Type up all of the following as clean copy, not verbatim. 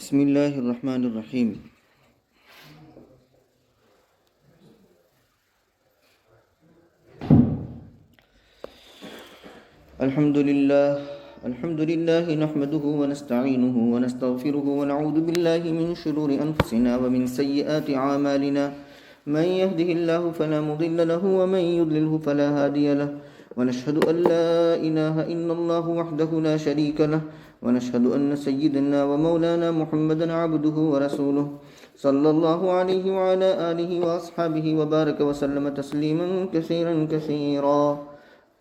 بسم اللہ الرحمن الرحیم۔ الحمد للہ نحمده ونستعینه ونستغفره ونعوذ باللہ من شرور انفسنا ومن سیئات اعمالنا، من يهده الله فلا مضل له ومن يضلله فلا هادي له، ونشهد ان لا اله الا الله وحده لا شريك له، ونشهد ان سيدنا ومولانا محمدا عبده ورسوله صلى الله عليه وعلى آله واصحابه وبارك وسلم تسليما كثيرا كثيرا.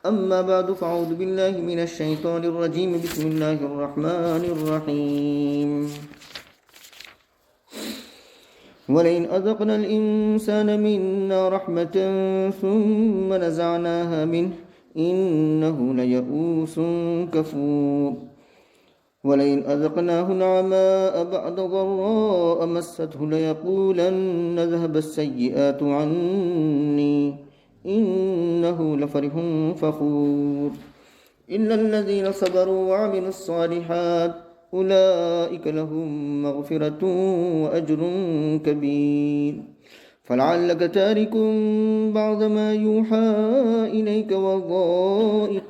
اما بعد فاعوذ بالله من الشيطان الرجيم، بسم الله الرحمن الرحيم. ولئن أذقنا الإنسان منا رحمة ثم نزعناها منه إنه ليئوس كفور. ولئن أذقناه نعماء بعد ضراء مسته ليقولن ذهب السيئات عني إنه لفرح فخور. إلا الذين صبروا وعملوا الصالحات أولئك لهم مغفرة وأجر كبير. فلعلك تارك بعض ما يوحى إليك وضائق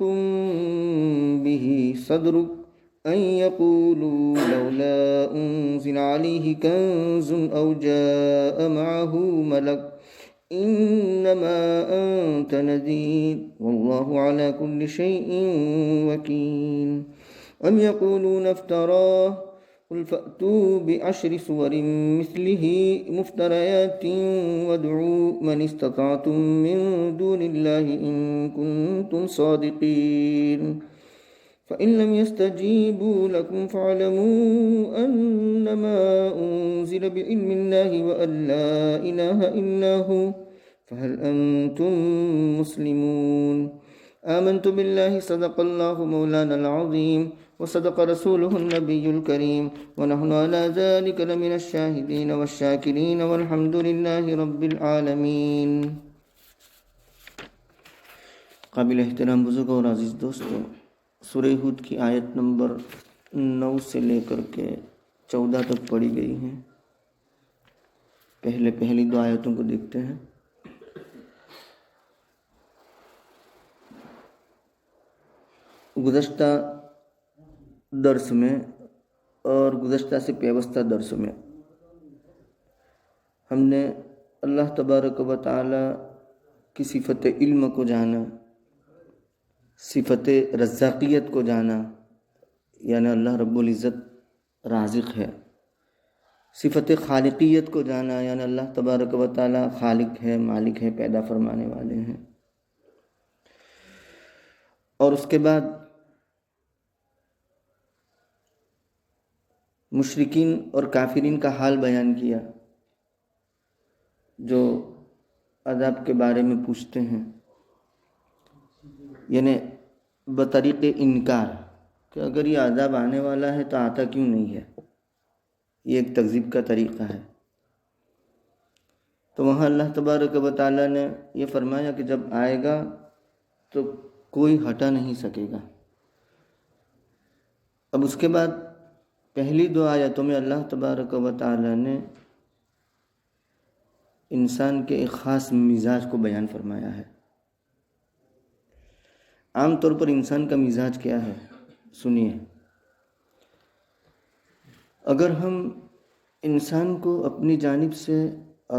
به صدرك أن يقولوا لولا أنزل عليه كنز أو جاء معه ملك إنما أنت نذير والله على كل شيء وكيل. أم يقولون افتراه قل فأتوا بعشر سور مثله مفتريات وادعوا من استطعتم من دون الله إن كنتم صادقين. فإن لم يستجيبوا لكم فاعلموا أنما أنزل بعلم الله وأن لا إله إلا هو فهل أنتم مسلمون. آمنت بالله صدق الله مولانا العظيم وصدق رسوله النبي الكريم ونحن على ذلك لمن الشاهدين والشاكرين والحمد لله رب العالمين. قابل احترام بزرگ اور عزیز دوستو، سورہ ہود کی آیت نمبر 9 سے لے کر کے 14 تک پڑھی گئی ہیں. پہلی دو آیتوں کو دیکھتے ہیں. گزشتہ درس میں اور گزشتہ سے پیوستہ درس میں ہم نے اللہ تبارک و تعالی کی صفت علم کو جانا، صفت رزاقیت کو جانا، یعنی اللہ رب العزت رازق ہے. صفت خالقیت کو جانا، یعنی اللہ تبارک و تعالی خالق ہے، مالک ہے، پیدا فرمانے والے ہیں. اور اس کے بعد مشرکین اور کافرین کا حال بیان کیا جو عذاب کے بارے میں پوچھتے ہیں، یعنی بطریق انکار کہ اگر یہ عذاب آنے والا ہے تو آتا کیوں نہیں ہے. یہ ایک تکذیب کا طریقہ ہے. تو وہاں اللہ تبارک و تعالیٰ نے یہ فرمایا کہ جب آئے گا تو کوئی ہٹا نہیں سکے گا. اب اس کے بعد پہلی دو آیتوں میں اللہ تبارک و تعالیٰ نے انسان کے ایک خاص مزاج کو بیان فرمایا ہے. عام طور پر انسان کا مزاج کیا ہے سنیے. اگر ہم انسان کو اپنی جانب سے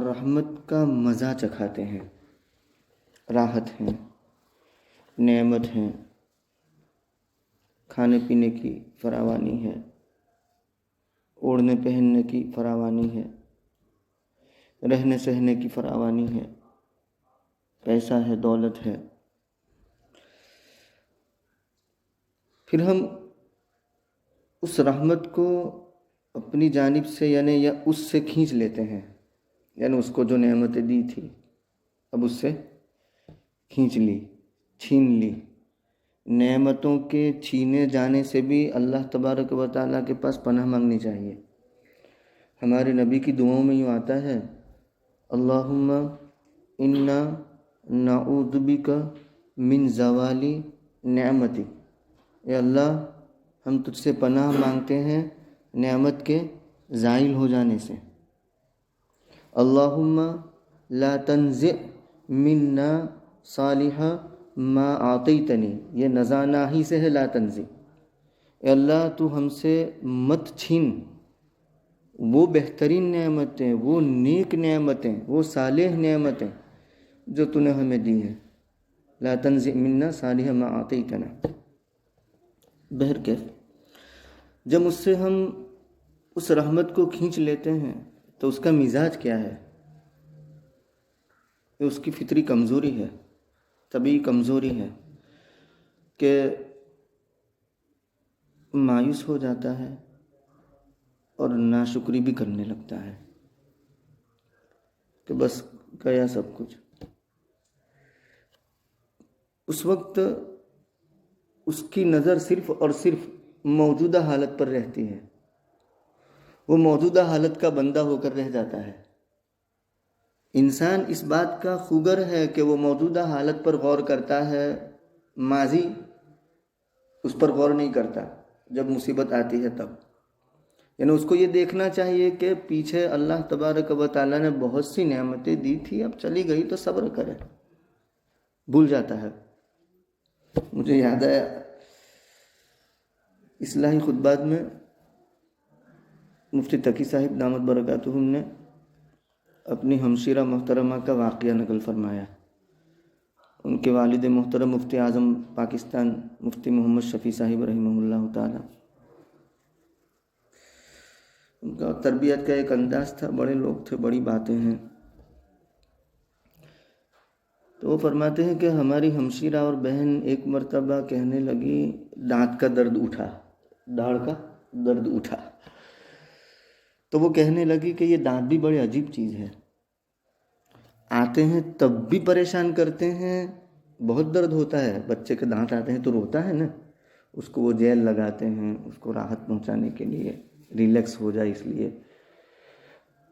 رحمت کا مزہ چکھاتے ہیں، راحت ہے، نعمت ہے، کھانے پینے کی فراوانی ہے، اوڑھنے پہننے کی فراوانی ہے، رہنے سہنے کی فراوانی ہے، پیسہ ہے، دولت ہے، پھر ہم اس رحمت کو اپنی جانب سے یعنی یا اس سے کھینچ لیتے ہیں، یعنی اس کو جو نعمتیں دی تھی اب اس سے کھینچ لی، چھین لی. نعمتوں کے چھینے جانے سے بھی اللہ تبارک و تعالیٰ کے پاس پناہ مانگنی چاہیے. ہمارے نبی کی دعاؤں میں یوں آتا ہے، اللہم انا نعوذ بک من زوال نعمتی. اے اللہ ہم تجھ سے پناہ مانگتے ہیں نعمت کے زائل ہو جانے سے۔ اللہم لا تنزع منا صالح ما اعطیتنی، یہ نزانا ہی سے ہے لا تنزع۔ اے اللہ تو ہم سے مت چھین وہ بہترین نعمتیں، وہ نیک نعمتیں، وہ صالح نعمتیں جو تو نے ہمیں دی ہیں۔ لا تنزع منا صالح ما اعطیتنا۔ بہرکیف جب اس سے ہم اس رحمت کو کھینچ لیتے ہیں تو اس کا مزاج کیا ہے؟ یہ اس کی فطری کمزوری ہے، طبعی کمزوری ہے کہ مایوس ہو جاتا ہے اور ناشکری بھی کرنے لگتا ہے کہ بس گیا سب کچھ۔ اس وقت اس کی نظر صرف اور صرف موجودہ حالت پر رہتی ہے، وہ موجودہ حالت کا بندہ ہو کر رہ جاتا ہے۔ انسان اس بات کا خوگر ہے کہ وہ موجودہ حالت پر غور کرتا ہے، ماضی اس پر غور نہیں کرتا جب مصیبت آتی ہے تب۔ یعنی اس کو یہ دیکھنا چاہیے کہ پیچھے اللہ تبارک و تعالیٰ نے بہت سی نعمتیں دی تھی، اب چلی گئی تو صبر کرے، بھول جاتا ہے۔ مجھے یاد آیا اصلاحی خطبات میں مفتی تقی صاحب دامت برکاتہم نے اپنی ہمشیرہ محترمہ کا واقعہ نقل فرمایا۔ ان کے والد محترم مفتی اعظم پاکستان مفتی محمد شفیع صاحب رحمہ اللہ تعالی، ان کا تربیت کا ایک انداز تھا، بڑے لوگ تھے، بڑی باتیں ہیں۔ تو وہ فرماتے ہیں کہ ہماری ہمشیرہ اور بہن ایک مرتبہ کہنے لگی دانت کا درد اٹھا، داڑھ کا درد اٹھا، تو وہ کہنے لگی کہ یہ دانت بھی بڑی عجیب چیز ہے، آتے ہیں تب بھی پریشان کرتے ہیں، بہت درد ہوتا ہے، بچے کے دانت آتے ہیں تو روتا ہے نا، اس کو وہ جیل لگاتے ہیں اس کو راحت پہنچانے کے لیے، ریلیکس ہو جائے اس لیے،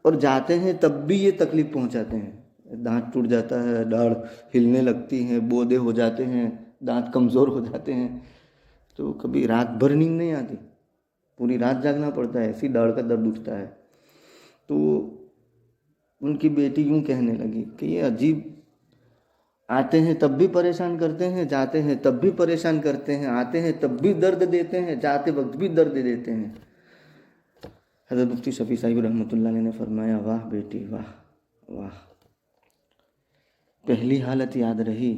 اور جاتے ہیں تب بھی یہ تکلیف پہنچاتے ہیں، دانت ٹوٹ جاتا ہے، داڑھ ہلنے لگتی ہیں، بودے ہو جاتے ہیں، دانت کمزور ہو جاتے ہیں، تو کبھی رات بھر نیند نہیں آتی، پوری رات جاگنا پڑتا ہے، ایسی داڑھ کا درد اٹھتا ہے۔ تو ان کی بیٹی یوں کہنے لگی کہ یہ عجیب، آتے ہیں تب بھی پریشان کرتے ہیں، جاتے ہیں تب بھی پریشان کرتے ہیں، آتے ہیں تب بھی درد دیتے ہیں، جاتے وقت بھی درد دیتے ہیں۔ حضرت مفتی شفیع صاحب رحمۃ اللہ علیہ نے فرمایا واہ بیٹی واہ واہ، پہلی حالت یاد رہی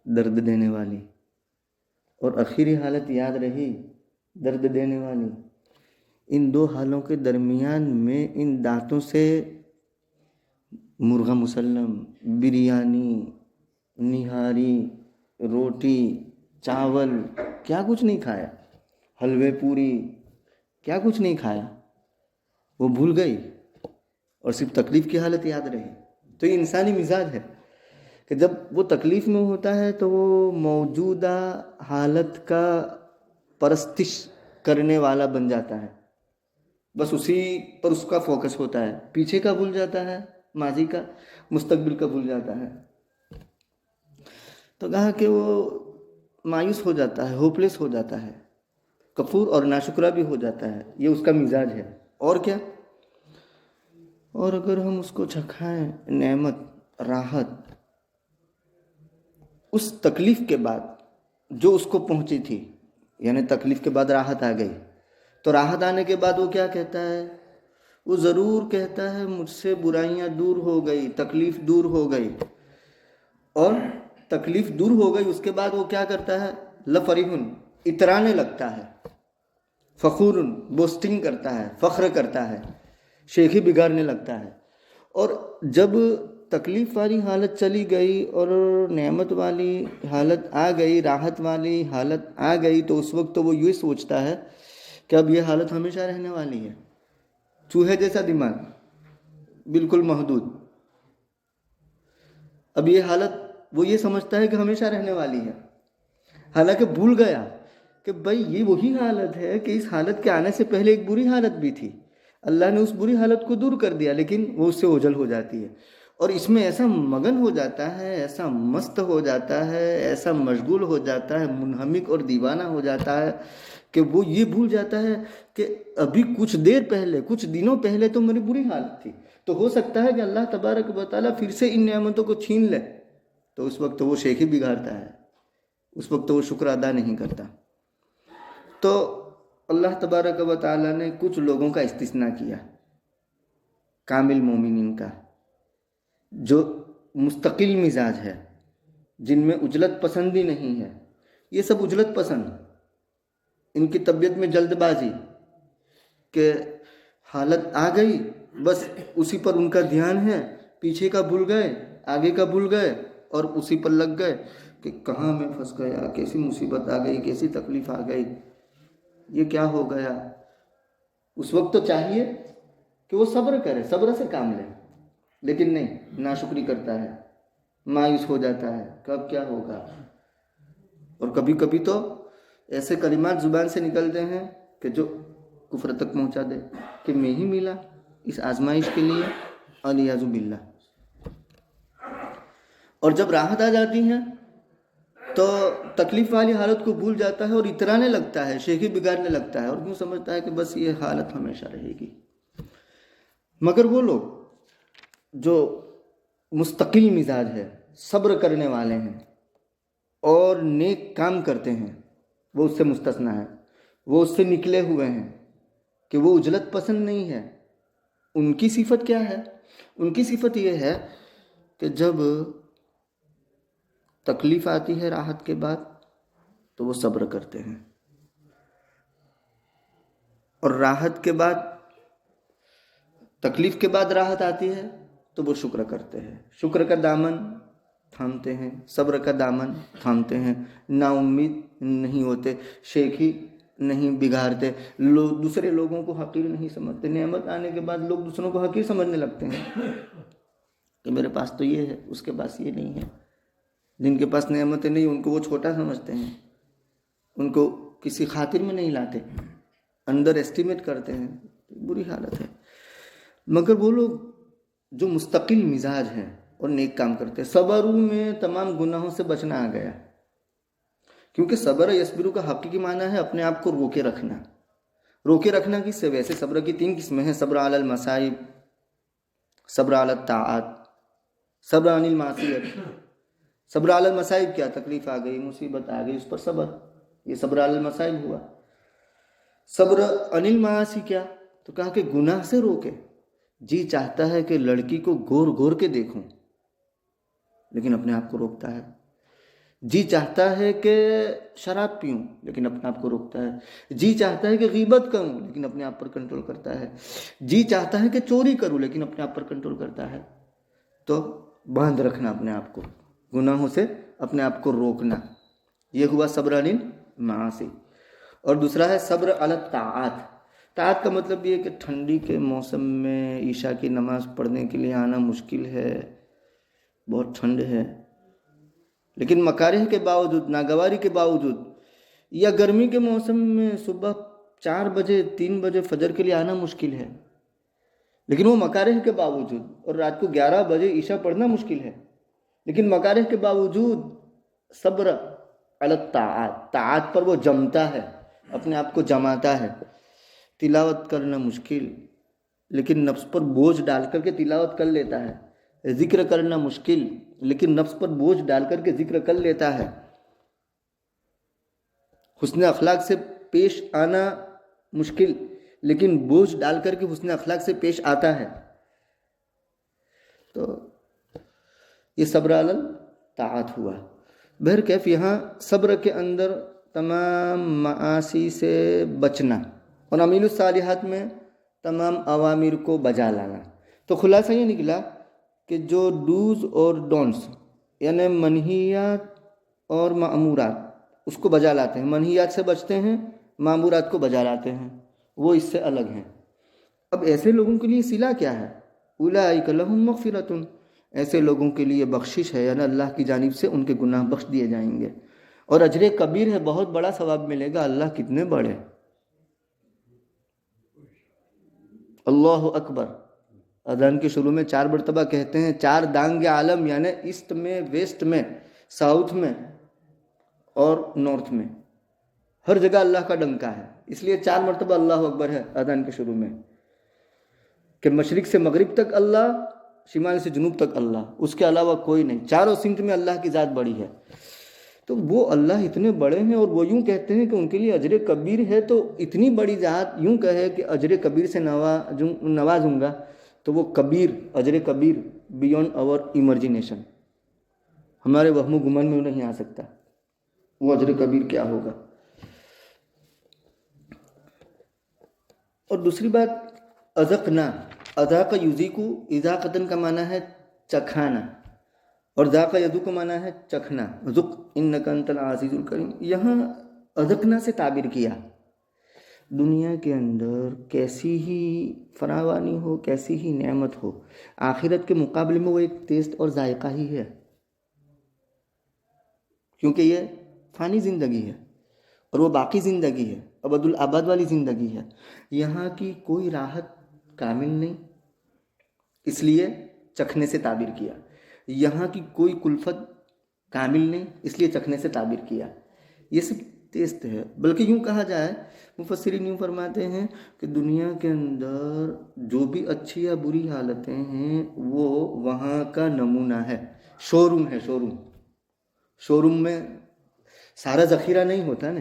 درد دینے والی، اور آخری حالت یاد رہی درد دینے والی۔ ان دو حالوں کے درمیان میں ان دانتوں سے مرغا مسلم، بریانی، نہاری، روٹی، چاول، کیا کچھ نہیں کھایا، حلوے پوری، کیا کچھ نہیں کھایا، وہ بھول گئی اور صرف تکلیف کی حالت یاد رہی۔ تو یہ انسانی مزاج ہے کہ جب وہ تکلیف میں ہوتا ہے تو وہ موجودہ حالت کا پرستش کرنے والا بن جاتا ہے، بس اسی پر اس کا فوکس ہوتا ہے، پیچھے کا بھول جاتا ہے، ماضی کا، مستقبل کا بھول جاتا ہے۔ تو کہا کہ وہ مایوس ہو جاتا ہے، ہوپلیس ہو جاتا ہے، کفور اور ناشکرہ بھی ہو جاتا ہے، یہ اس کا مزاج ہے، اور کیا۔ اور اگر ہم اس کو چکھائیں نعمت، راحت، اس تکلیف کے بعد جو اس کو پہنچی تھی، یعنی تکلیف کے بعد راحت آ گئی، تو راحت آنے کے بعد وہ کیا کہتا ہے؟ وہ ضرور کہتا ہے مجھ سے برائیاں دور ہو گئی، تکلیف دور ہو گئی، اور تکلیف دور ہو گئی اس کے بعد وہ کیا کرتا ہے؟ لفریحن، اترانے لگتا ہے، فخورن، بوسٹنگ کرتا ہے، فخر کرتا ہے، شیخی بگاڑنے لگتا ہے۔ اور جب تکلیف والی حالت چلی گئی اور نعمت والی حالت آ گئی، راحت والی حالت آ گئی، تو اس وقت تو وہ یہ سوچتا ہے کہ اب یہ حالت ہمیشہ رہنے والی ہے، چوہے جیسا دماغ، بالکل محدود۔ اب یہ حالت وہ یہ سمجھتا ہے کہ ہمیشہ رہنے والی ہے، حالانکہ بھول گیا کہ بھائی یہ وہی حالت ہے کہ اس حالت کے آنے سے پہلے ایک بری حالت بھی تھی، اللہ نے اس بری حالت کو دور کر دیا، لیکن وہ اس سے اوجھل ہو جاتی ہے، اور اس میں ایسا مگن ہو جاتا ہے، ایسا مست ہو جاتا ہے، ایسا مشغول ہو جاتا ہے، منہمک اور دیوانہ ہو جاتا ہے کہ وہ یہ بھول جاتا ہے کہ ابھی کچھ دیر پہلے، کچھ دنوں پہلے تو میری بری حالت تھی، تو ہو سکتا ہے کہ اللہ تبارک و تعالیٰ پھر سے ان نعمتوں کو چھین لے، تو اس وقت وہ شیخی بگاڑتا ہے، اس وقت وہ شکر ادا نہیں کرتا۔ تو اللہ تبارک و تعالیٰ نے کچھ لوگوں کا استثناء کیا، کامل مومنین کا، جو مستقل مزاج ہے، جن میں عجلت پسندی نہیں ہے۔ یہ سب عجلت پسند، ان کی طبیعت میں جلد بازی، کہ حالت آ گئی بس اسی پر ان کا دھیان ہے، پیچھے کا بھول گئے، آگے کا بھول گئے، اور اسی پر لگ گئے کہ کہاں میں پھنس گیا، کیسی مصیبت آ گئی، کیسی تکلیف آ گئی، یہ کیا ہو گیا۔ اس وقت تو چاہیے کہ وہ صبر کرے، صبر سے کام لے، لیکن نہیں، ناشکری کرتا ہے، مایوس ہو جاتا ہے کہ اب کیا ہوگا۔ اور کبھی کبھی تو ایسے کلمات زبان سے نکلتے ہیں کہ جو کفر تک پہنچا دے، کہ میں ہی ملا اس آزمائش کے لیے، الیاذ باللہ۔ اور جب راحت آ جاتی ہے تو تکلیف والی حالت کو بھول جاتا ہے اور اترانے لگتا ہے، شیخی بگاڑنے لگتا ہے، اور یوں سمجھتا ہے کہ بس یہ حالت ہمیشہ رہے گی۔ مگر وہ لوگ جو مستقل مزاج ہے، صبر کرنے والے ہیں اور نیک کام کرتے ہیں، وہ اس سے مستثنیٰ ہے، وہ اس سے نکلے ہوئے ہیں، کہ وہ عجلت پسند نہیں ہے۔ ان کی صفت کیا ہے؟ ان کی صفت یہ ہے کہ جب تکلیف آتی ہے راحت کے بعد تو وہ صبر کرتے ہیں، اور راحت کے بعد، تکلیف کے بعد راحت آتی ہے تو وہ شکر کرتے ہیں، شکر کا دامن تھامتے ہیں، صبر کا دامن تھامتے ہیں، نا امید نہیں ہوتے، شیخی نہیں بگاڑتے، دوسرے لوگوں کو حقیر نہیں سمجھتے۔ نعمت آنے کے بعد لوگ دوسروں کو حقیر سمجھنے لگتے ہیں کہ میرے پاس تو یہ ہے، اس کے پاس یہ نہیں ہے۔ جن کے پاس نعمتیں نہیں ان کو وہ چھوٹا سمجھتے ہیں، ان کو کسی خاطر میں نہیں لاتے، انڈر ایسٹیمیٹ کرتے ہیں، بری حالت ہے۔ مگر وہ لوگ جو مستقل مزاج ہیں اور نیک کام کرتے ہیں، صبروں میں تمام گناہوں سے بچنا آ گیا، کیونکہ صبر یصبرو کا حقیقی معنی ہے اپنے آپ کو روکے رکھنا۔ روکے رکھنا کس سے؟ ویسے صبر کی 3 قسمیں ہیں، صبر علی المصائب، صبر علی الطاعات، صبر عن المعصیت۔ صبر علی المصائب کیا؟ تکلیف آ گئی، مصیبت آ گئی، اس پر صبر، یہ صبر علی المصائب ہوا۔ صبر عن المعاصی کیا؟ تو کہا کہ گناہ سے روکے۔ جی چاہتا ہے کہ لڑکی کو گور گور کے دیکھوں، لیکن اپنے آپ کو روکتا ہے۔ جی چاہتا ہے کہ شراب پیوں، لیکن اپنے آپ کو روکتا ہے۔ جی چاہتا ہے کہ غیبت کروں، لیکن اپنے آپ پر کنٹرول کرتا ہے۔ جی چاہتا ہے کہ چوری کروں، لیکن اپنے آپ پر کنٹرول کرتا ہے۔ تو باندھ رکھنا اپنے آپ کو، گناہوں سے اپنے آپ کو روکنا، یہ ہوا صبر عن المعاصی۔ اور دوسرا ہے صبر علی الطاعات۔ طاعت کا مطلب یہ ہے کہ ٹھنڈی کے موسم میں عشاء کی نماز پڑھنے کے لیے آنا مشکل ہے، بہت ٹھنڈ ہے، لیکن مکارہ کے باوجود، ناگواری کے باوجود، یا گرمی کے موسم میں صبح 4 بجے 3 بجے فجر کے لیے آنا مشکل ہے، لیکن وہ مکارہ کے باوجود، اور رات کو 11 بجے عشاء پڑھنا مشکل ہے، لیکن مکارہ کے باوجود صبر علی الطاعات، طاعات پر وہ جمتا ہے، اپنے آپ کو جماتا ہے۔ تلاوت کرنا مشکل، لیکن نفس پر بوجھ ڈال کر کے تلاوت کر لیتا ہے۔ ذکر کرنا مشکل، لیکن نفس پر بوجھ ڈال کر کے ذکر کر لیتا ہے۔ حسن اخلاق سے پیش آنا مشکل، لیکن بوجھ ڈال کر کے حسن اخلاق سے پیش آتا ہے۔ تو یہ صبر علی الطاعات ہوا۔ بہرکیف یہاں صبر کے اندر تمام معاصی سے بچنا، اور اعمال الصالحات میں تمام اوامر کو بجا لانا۔ تو خلاصہ یہ نکلا کہ جو ڈوز اور ڈونٹس، یعنی منہیات اور مأمورات، اس کو بجا لاتے ہیں، منہیات سے بچتے ہیں، مأمورات کو بجا لاتے ہیں، وہ اس سے الگ ہیں۔ اب ایسے لوگوں کے لیے صلہ کیا ہے؟ اولئک لہم مغفرۃ، ایسے لوگوں کے لیے بخشش ہے، یعنی اللہ کی جانب سے ان کے گناہ بخش دیے جائیں گے، اور اجر کبیر ہے، بہت بڑا ثواب ملے گا۔ اللہ کتنے بڑے! اللہ اکبر! اذان کے شروع میں 4 مرتبہ کہتے ہیں، 4 دانگ عالم، یعنی ایسٹ میں، ویسٹ میں، ساؤتھ میں اور نارتھ میں، ہر جگہ اللہ کا ڈنکا ہے، اس لیے 4 مرتبہ اللہ اکبر ہے اذان کے شروع میں، کہ مشرق سے مغرب تک اللہ، شمال سے جنوب تک اللہ، اس کے علاوہ کوئی نہیں، چاروں سمت میں اللہ کی ذات بڑی ہے۔ تو وہ اللہ اتنے بڑے ہیں، اور وہ یوں کہتے ہیں کہ ان کے لیے اجر کبیر ہے، تو اتنی بڑی ذات یوں کہے کہ اجر کبیر سے نوازوں گا، تو وہ کبیر، اجر کبیر بیونڈ آور ایمیجنیشن، ہمارے وہم و گمن میں نہیں آ سکتا وہ اجر کبیر کیا ہوگا۔ اور دوسری بات، اذقنا، اذاق یذیق، اذاقتن کا معنی ہے چکھانا، اور ذاق یذوق کا معنی ہے چکھنا، ذق انک انت العزیز الکریم۔ یہاں اذقنا سے تعبیر کیا، دنیا کے اندر کیسی ہی فراوانی ہو، کیسی ہی نعمت ہو، آخرت کے مقابلے میں وہ ایک ٹیسٹ اور ذائقہ ہی ہے، کیونکہ یہ فانی زندگی ہے اور وہ باقی زندگی ہے، ابد الآباد والی زندگی ہے۔ یہاں کی کوئی راحت کامل نہیں، اس لیے چکھنے سے تعبیر کیا۔ یہاں کی کوئی کلفت کامل نہیں، اس لیے چکھنے سے تعبیر کیا۔ یہ سب ٹیسٹ ہے، بلکہ یوں کہا جائے، مفسرین یوں فرماتے ہیں کہ دنیا کے اندر جو بھی اچھی یا بری حالتیں ہیں وہ وہاں کا نمونہ ہے، شو روم ہے، شو روم۔ شو روم میں سارا ذخیرہ نہیں ہوتا نا،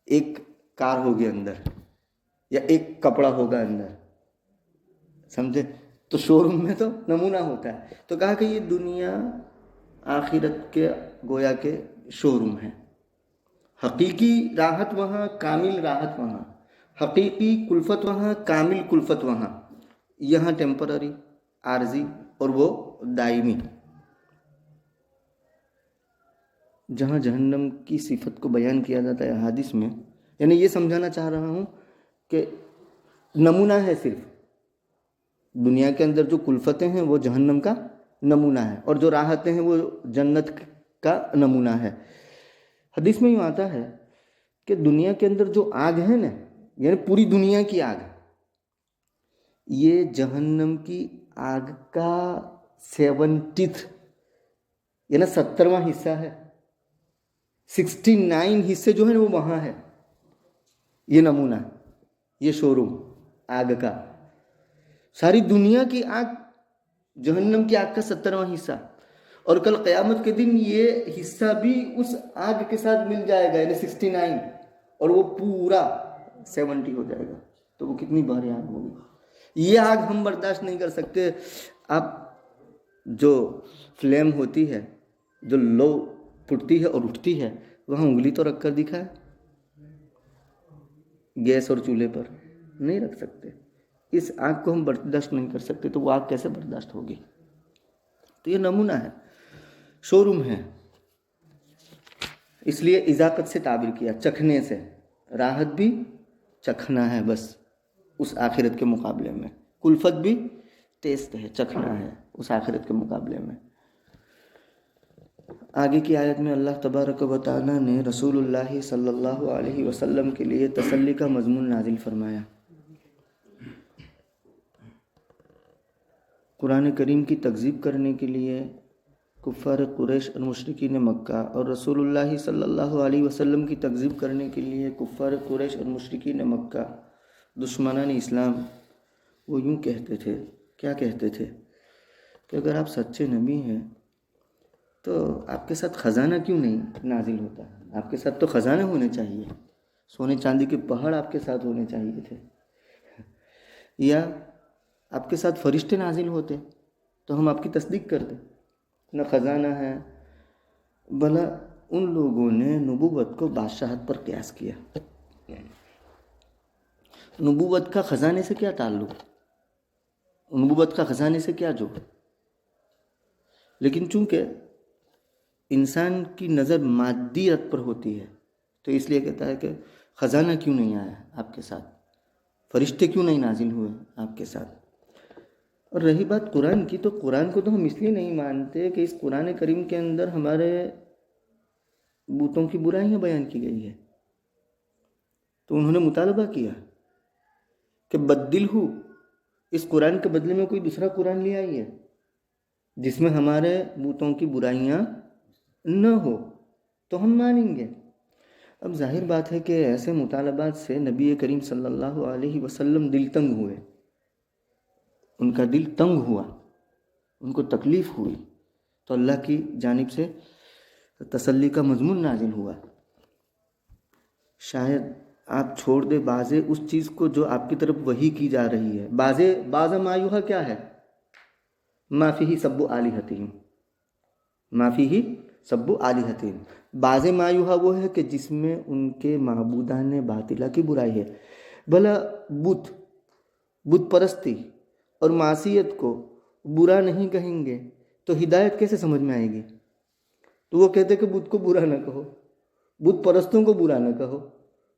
ایک کار ہوگی اندر یا ایک کپڑا ہوگا اندر، سمجھے؟ تو شو روم میں تو نمونہ ہوتا ہے۔ تو کہا کہ یہ دنیا آخرت کے گویا کے شو روم ہے، حقیقی راحت وہاں، کامل راحت وہاں، حقیقی کلفت وہاں، کامل کلفت وہاں، یہاں ٹیمپرری، عارضی، اور وہ دائمی۔ جہاں جہنم کی صفت کو بیان کیا جاتا ہے حدیث میں، یعنی یہ سمجھانا چاہ رہا ہوں کہ نمونہ ہے، صرف دنیا کے اندر جو کلفتیں ہیں وہ جہنم کا نمونہ ہے، اور جو راحتیں ہیں وہ جنت کا نمونہ ہے۔ حدیث میں یوں آتا ہے کہ دنیا کے اندر جو آگ ہے نا، یعنی پوری دنیا کی آگ، یہ جہنم کی آگ کا 70 یعنی 70واں حصہ ہے، 69 حصے جو ہیں وہ وہاں ہے۔ یہ نمونہ، یہ شو روم آگ کا، ساری دنیا کی آگ، جہنم کی آگ کا 70واں حصہ، اور کل قیامت کے دن یہ حصہ بھی اس آگ کے ساتھ مل جائے گا، یعنی 69، اور وہ پورا 70 ہو جائے گا۔ تو وہ کتنی بھاری آگ ہوگی، یہ آگ ہم برداشت نہیں کر سکتے۔ اب جو فلیم ہوتی ہے، جو لو پھٹتی ہے اور اٹھتی ہے، وہاں انگلی تو رکھ کر دکھائے، گیس اور چولہے پر نہیں رکھ سکتے۔ اس آگ کو ہم برداشت نہیں کر سکتے، تو وہ آگ کیسے برداشت ہوگی؟ تو یہ نمونہ ہے، شو روم ہے، اس لیے اذاقت سے تعبیر کیا، چکھنے سے۔ راحت بھی چکھنا ہے بس اس آخرت کے مقابلے میں، کلفت بھی ٹیسٹ ہے، چکھنا ہے اس آخرت کے مقابلے میں۔ آگے کی آیت میں اللہ تبارک و تعالیٰ نے رسول اللہ صلی اللہ علیہ وسلم کے لیے تسلی کا مضمون نازل فرمایا۔ قرآن کریم کی تکذیب کرنے کے لیے کفار قریش اور مشرکین مکہ، اور رسول اللہ صلی اللہ علیہ وسلم کی تکذیب کرنے کے لیے کفار قریش اور مشرکین مکہ، دشمنان اسلام، وہ یوں کہتے تھے، کیا کہتے تھے؟ کہ اگر آپ سچے نبی ہیں تو آپ کے ساتھ خزانہ کیوں نہیں نازل ہوتا؟ آپ کے ساتھ تو خزانہ ہونے چاہیے، سونے چاندی کے پہاڑ آپ کے ساتھ ہونے چاہیے تھے، یا آپ کے ساتھ فرشتے نازل ہوتے تو ہم آپ کی تصدیق کرتے۔ نہ خزانہ ہے، بھلا ان لوگوں نے نبوت کو بادشاہت پر قیاس کیا۔ نبوت کا خزانے سے کیا تعلق؟ نبوت کا خزانے سے کیا جوڑ؟ لیکن چونکہ انسان کی نظر مادیت پر ہوتی ہے، تو اس لیے کہتا ہے کہ خزانہ کیوں نہیں آیا آپ کے ساتھ، فرشتے کیوں نہیں نازل ہوئے آپ کے ساتھ۔ اور رہی بات قرآن کی، تو قرآن کو تو ہم اس لیے نہیں مانتے کہ اس قرآن کریم کے اندر ہمارے بتوں کی برائیاں بیان کی گئی ہے۔ تو انہوں نے مطالبہ کیا کہ بدل ہو، اس قرآن کے بدلے میں کوئی دوسرا قرآن لے آئی ہے جس میں ہمارے بتوں کی برائیاں نہ ہو، تو ہم مانیں گے۔ اب ظاہر بات ہے کہ ایسے مطالبات سے نبی کریم صلی اللہ علیہ وسلم دل تنگ ہوئے، ان کا دل تنگ ہوا، ان کو تکلیف ہوئی، تو اللہ کی جانب سے تسلی کا مضمون نازل ہوا، شاید آپ چھوڑ دے بازے اس چیز کو جو آپ کی طرف وحی کی جا رہی ہے۔ باز مایوہا کیا ہے؟ ما فیہ سب آلہتہم، ما فیہ سب آلہتہم، باز مایوہا وہ ہے کہ جس میں ان کے معبودان باطلہ کی برائی ہے۔ بھلا بت پرستی اور معصیت کو برا نہیں کہیں گے تو ہدایت کیسے سمجھ میں آئے گی؟ تو وہ کہتے کہ بت کو برا نہ کہو، بت پرستوں کو برا نہ کہو،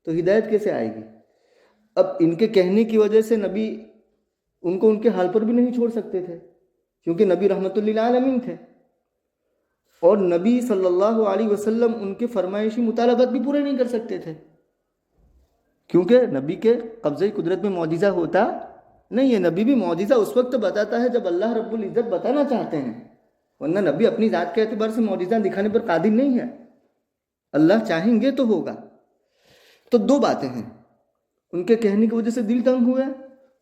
تو ہدایت کیسے آئے گی؟ اب ان کے کہنے کی وجہ سے نبی ان کو ان کے حال پر بھی نہیں چھوڑ سکتے تھے، کیونکہ نبی رحمت للعالمین تھے، اور نبی صلی اللہ علیہ وسلم ان کے فرمائشی مطالبات بھی پورے نہیں کر سکتے تھے، کیونکہ نبی کے قبضہ قدرت میں معجزہ ہوتا نہیں ہے۔ نبی بھی معجزہ اس وقت بتاتا ہے جب اللہ رب العزت بتانا چاہتے ہیں، ورنہ نبی اپنی ذات کے اعتبار سے معجزہ دکھانے پر قادر نہیں ہے، اللہ چاہیں گے تو ہوگا۔ تو دو باتیں ہیں، ان کے کہنے کی وجہ سے دل تنگ ہوئے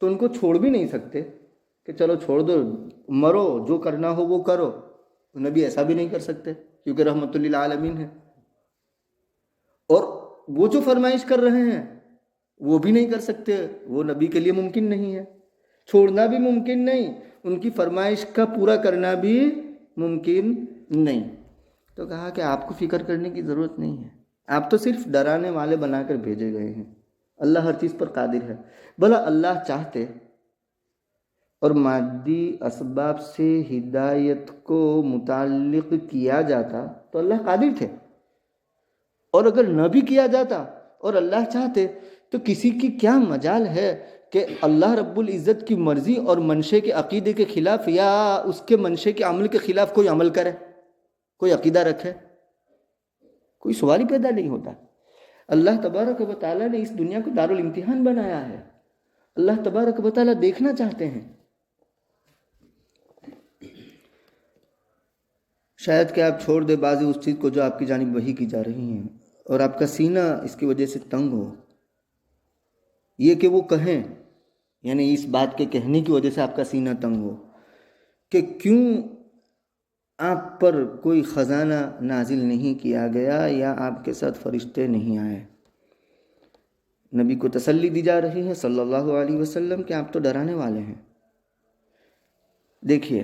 تو ان کو چھوڑ بھی نہیں سکتے کہ چلو چھوڑ دو، مرو، جو کرنا ہو وہ کرو، نبی ایسا بھی نہیں کر سکتے کیونکہ رحمت للعالمین ہے، اور وہ جو فرمائش کر رہے ہیں وہ بھی نہیں کر سکتے، وہ نبی کے لیے ممکن نہیں ہے، چھوڑنا بھی ممکن نہیں، ان کی فرمائش کا پورا کرنا بھی ممکن نہیں۔ تو کہا کہ آپ کو فکر کرنے کی ضرورت نہیں ہے، آپ تو صرف ڈرانے والے بنا کر بھیجے گئے ہیں، اللہ ہر چیز پر قادر ہے۔ بھلا اللہ چاہتے اور مادی اسباب سے ہدایت کو متعلق کیا جاتا تو اللہ قادر تھے، اور اگر نہ بھی کیا جاتا اور اللہ چاہتے تو کسی کی کیا مجال ہے کہ اللہ رب العزت کی مرضی اور منشے کے عقیدے کے خلاف یا اس کے منشے کے عمل کے خلاف کوئی عمل کرے، کوئی عقیدہ رکھے؟ کوئی سوال ہی پیدا نہیں ہوتا۔ اللہ تبارک و تعالیٰ نے اس دنیا کو دارالامتحان بنایا ہے، اللہ تبارک و تعالیٰ دیکھنا چاہتے ہیں۔ شاید کہ آپ چھوڑ دے بازی اس چیز کو جو آپ کی جانب وحی کی جا رہی ہیں، اور آپ کا سینہ اس کی وجہ سے تنگ ہو، یہ کہ وہ کہیں، یعنی اس بات کے کہنے کی وجہ سے آپ کا سینہ تنگ ہو کہ کیوں آپ پر کوئی خزانہ نازل نہیں کیا گیا یا آپ کے ساتھ فرشتے نہیں آئے۔ نبی کو تسلی دی جا رہی ہے صلی اللہ علیہ وسلم کہ آپ تو ڈرانے والے ہیں۔ دیکھیے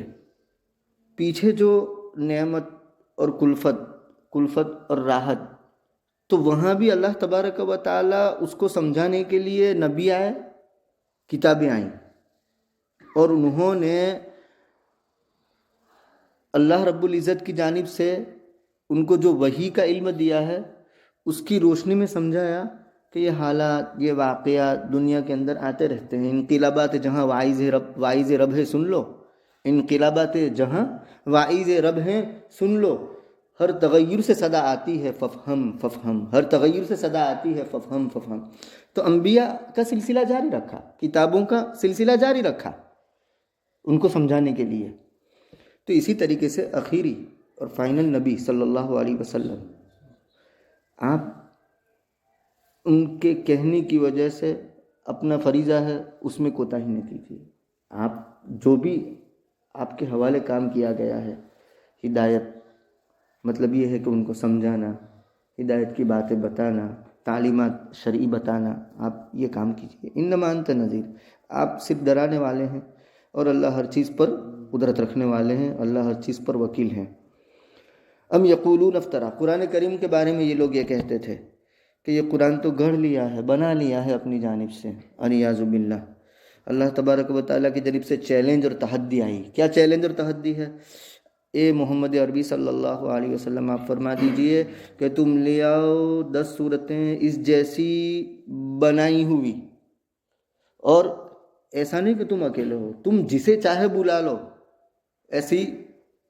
پیچھے جو نعمت اور کلفت اور راحت، تو وہاں بھی اللہ تبارک و تعالیٰ اس کو سمجھانے کے لیے نبی آئے، کتابیں آئیں، اور انہوں نے اللہ رب العزت کی جانب سے ان کو جو وحی کا علم دیا ہے اس کی روشنی میں سمجھایا کہ یہ حالات، یہ واقعات دنیا کے اندر آتے رہتے ہیں، انقلابات جہاں واعظ رب ہے سن لو، انقلابات جہاں واعظ رب ہیں سن لو، ہر تغیر سے صدا آتی ہے ففہم، ہر تغیر سے صدا آتی ہے ففہم۔ تو انبیاء کا سلسلہ جاری رکھا، کتابوں کا سلسلہ جاری رکھا ان کو سمجھانے کے لیے۔ تو اسی طریقے سے آخری اور فائنل نبی صلی اللہ علیہ وسلم، آپ ان کے کہنے کی وجہ سے اپنا فریضہ ہے اس میں کوتاہی نہ کیجیے۔ آپ جو بھی آپ کے حوالے کام کیا گیا ہے، ہدایت مطلب یہ ہے کہ ان کو سمجھانا، ہدایت کی باتیں بتانا، تعلیمات شرعی بتانا، آپ یہ کام کیجیے۔ انما انت نذیر، آپ صرف ڈرانے والے ہیں، اور اللہ ہر چیز پر قدرت رکھنے والے ہیں، اللہ ہر چیز پر وکیل ہیں۔ ام یقولون افترا، قرآن کریم کے بارے میں یہ لوگ یہ کہتے تھے کہ یہ قرآن تو گھڑ لیا ہے، بنا لیا ہے اپنی جانب سے، علیاذ باللہ۔ اللہ تبارک و تعالیٰ کی جانب سے چیلنج اور تحدی آئی۔ کیا چیلنج اور تحدی ہے؟ اے محمد عربی صلی اللہ علیہ وسلم، آپ فرما دیجئے کہ تم لے آؤ 10 صورتیں اس جیسی بنائی ہوئی، اور ایسا نہیں کہ تم اکیلے ہو، تم جسے چاہے بلا لو ایسی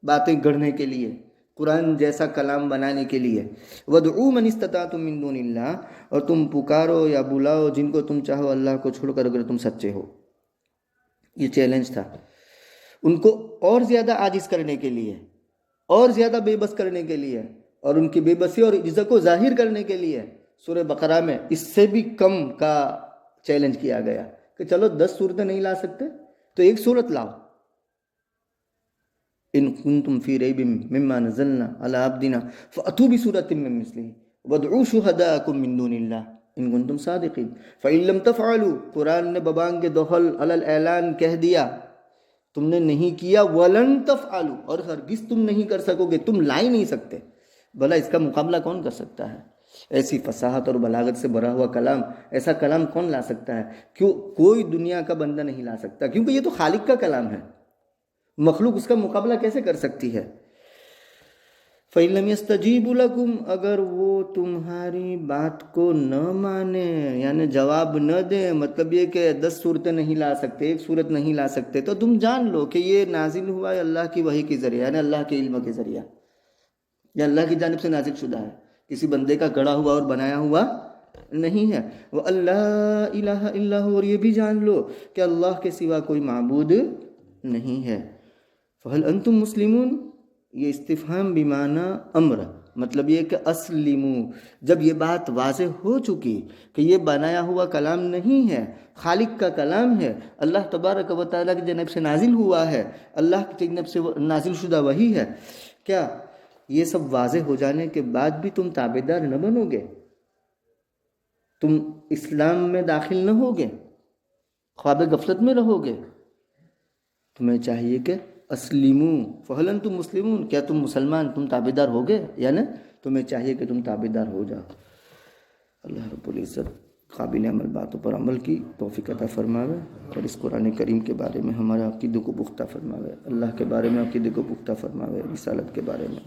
باتیں گڑھنے کے لیے، قرآن جیسا کلام بنانے کے لیے۔ وَدْعُوا مَنِ اسْتَطَعْتُم مِّن دُونِ اللَّهِ، اور تم پکارو یا بلاؤ جن کو تم چاہو اللہ کو چھوڑ کر اگر تم سچے ہو۔ یہ چیلنج تھا ان کو اور زیادہ عاجز کرنے کے لیے، اور زیادہ بے بس کرنے کے لیے، اور ان کی بے بسی اور عجز کو ظاہر کرنے کے لیے۔ سورہ بقرہ میں اس سے بھی کم کا چیلنج کیا گیا کہ چلو 10 صورتیں نہیں لا سکتے تو ایک صورت لاؤ. ان کنتم فی ریب مما نزلنا علی عبدنا فاتوا بسورۃ من مثلہ وادعوا شہداءکم من دون اللہ ان کنتم صادقین فإن لم تفعلوا، قرآن نے ببانگ دخل علی الاعلان کہہ دیا تم نے نہیں کیا، ولن تفعلوا، اور ہرگز تم نہیں کر سکو گے، تم لا ہی نہیں سکتے. بھلا اس کا مقابلہ کون کر سکتا ہے؟ ایسی فصاحت اور بلاغت سے بھرا ہوا کلام، ایسا کلام کون لا سکتا ہے؟ کیوں کوئی دنیا کا بندہ نہیں لا سکتا، کیونکہ یہ تو خالق کا کلام ہے. مخلوق اس کا مقابلہ کیسے کر سکتی ہے؟ فَإِن لَمْ يَسْتَجِيبُوا لَكُمْ، اگر وہ تمہاری بات کو نہ مانے، یعنی جواب نہ دیں، مطلب یہ کہ 10 صورتیں نہیں لا سکتے، ایک صورت نہیں لا سکتے، تو تم جان لو کہ یہ نازل ہوا ہے اللہ کی وحی کے ذریعہ، یعنی اللہ کے علم کے ذریعہ، یا اللہ کی جانب سے نازل شدہ ہے، کسی بندے کا گڑھا ہوا اور بنایا ہوا نہیں ہے. وَأَلَّا إِلَهَ إِلَّا هُوَ، اور یہ بھی جان لو کہ اللہ کے سوا کوئی معبود نہیں ہے. فَهَلْ أَنْتُمْ مُسْلِمُونَ، یہ استفہام بمعنی امر، مطلب یہ کہ اسلموا، جب یہ بات واضح ہو چکی کہ یہ بنایا ہوا کلام نہیں ہے، خالق کا کلام ہے، اللہ تبارک و تعالیٰ کی جانب سے نازل ہوا ہے، اللہ کی جانب سے نازل شدہ وحی ہے، کیا یہ سب واضح ہو جانے کے بعد بھی تم تابعدار نہ بنو گے؟ تم اسلام میں داخل نہ ہوگے، خواب غفلت میں رہو گے؟ تمہیں چاہیے کہ اسلموا فہل انتم مسلمون، کیا تم مسلمان، تم تابعدار ہوگے؟ یعنی تمہیں چاہیے کہ تم تابعدار ہو جاؤ. اللہ رب العزت قابل عمل باتوں پر عمل کی توفیق عطا فرماوے، اور اس قرآن کریم کے بارے میں ہمارے عقیدے کو پختہ فرماوے، اللہ کے بارے میں عقیدے کو پختہ فرماوے، رسالت کے بارے میں.